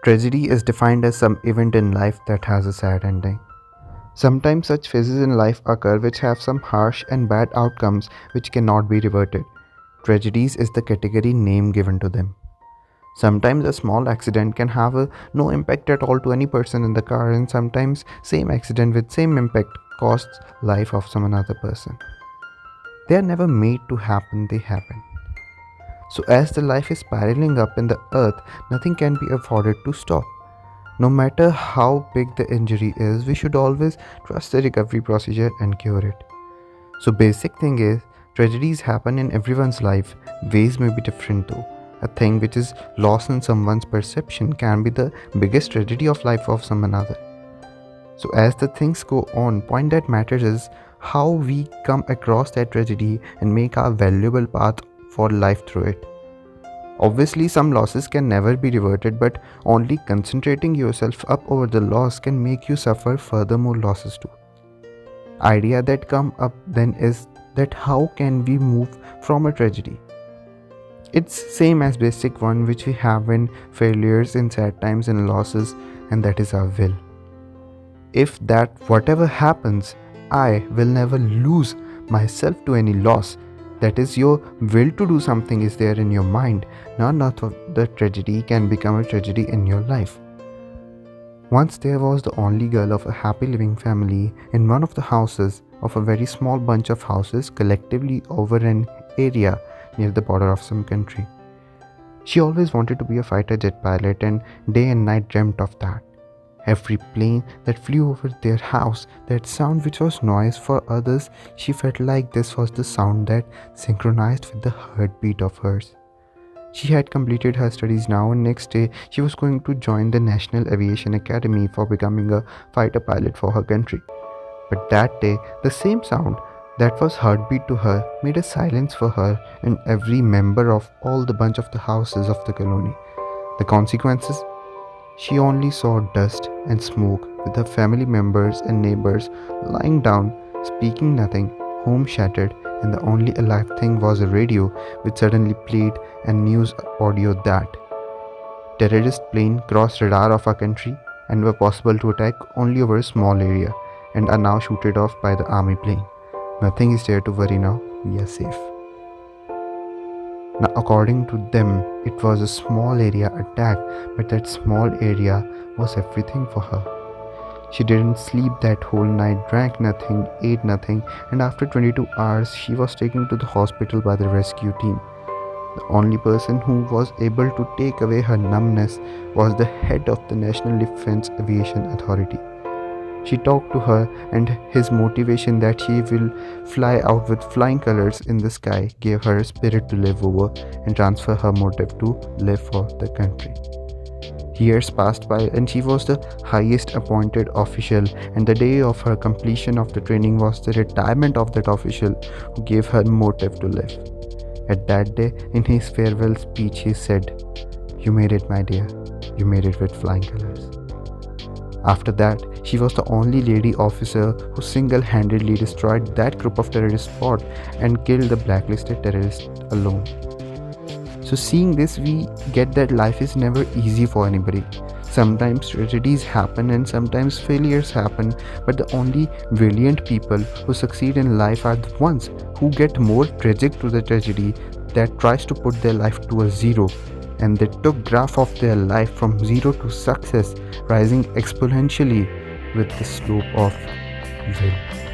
Tragedy is defined as some event in life that has a sad ending. Sometimes such phases in life occur which have some harsh and bad outcomes which cannot be reverted. Tragedies is the category name given to them. Sometimes a small accident can have no impact at all to any person in the car, and sometimes same accident with same impact costs life of some another person. They are never made to happen, they happen. So as the life is spiraling up in the earth, nothing can be afforded to stop. No matter how big the injury is, we should always trust the recovery procedure and cure it. So basic thing is, tragedies happen in everyone's life. Ways may be different though. A thing which is lost in someone's perception can be the biggest tragedy of life of some another. So as the things go on, point that matters is how we come across that tragedy and make our valuable path for life through it. Obviously, some losses can never be reverted, but only concentrating yourself up over the loss can make you suffer furthermore losses too. Idea that come up then is that how can we move from a tragedy? It's same as basic one which we have in failures, in sad times and losses, and that is our will. If that whatever happens, I will never lose myself to any loss. That is, your will to do something is there in your mind. Not the tragedy can become a tragedy in your life. Once there was the only girl of a happy living family in one of the houses of a very small bunch of houses collectively over an area near the border of some country. She always wanted to be a fighter jet pilot and day and night dreamt of that. Every plane that flew over their house, that sound which was noise for others, she felt like this was the sound that synchronized with the heartbeat of hers. She had completed her studies now, and next day she was going to join the National Aviation Academy for becoming a fighter pilot for her country. But that day, the same sound that was heartbeat to her made a silence for her and every member of all the bunch of the houses of the colony. The consequences? She only saw dust and smoke with her family members and neighbors lying down, speaking nothing, home shattered, and the only alive thing was a radio which suddenly played and news audio that terrorist plane crossed radar of our country and were possible to attack only over a small area and are now shooted off by the army plane. Nothing is there to worry now, we are safe. Now, according to them, it was a small area attack, but that small area was everything for her. She didn't sleep that whole night, drank nothing, ate nothing, and after 22 hours, she was taken to the hospital by the rescue team. The only person who was able to take away her numbness was the head of the National Defense Aviation Authority. She talked to her, and his motivation that she will fly out with flying colors in the sky gave her a spirit to live over and transfer her motive to live for the country. Years passed by and she was the highest appointed official, and the day of her completion of the training was the retirement of that official who gave her motive to live. At that day, in his farewell speech, he said, "You made it, my dear. You made it with flying colors." After that, she was the only lady officer who single-handedly destroyed that group of terrorist spot and killed the blacklisted terrorists alone. So seeing this, we get that life is never easy for anybody. Sometimes tragedies happen and sometimes failures happen, but the only valiant people who succeed in life are the ones who get more tragic to the tragedy that tries to put their life to a zero, and they took graph of their life from zero to success, rising exponentially with the slope of will.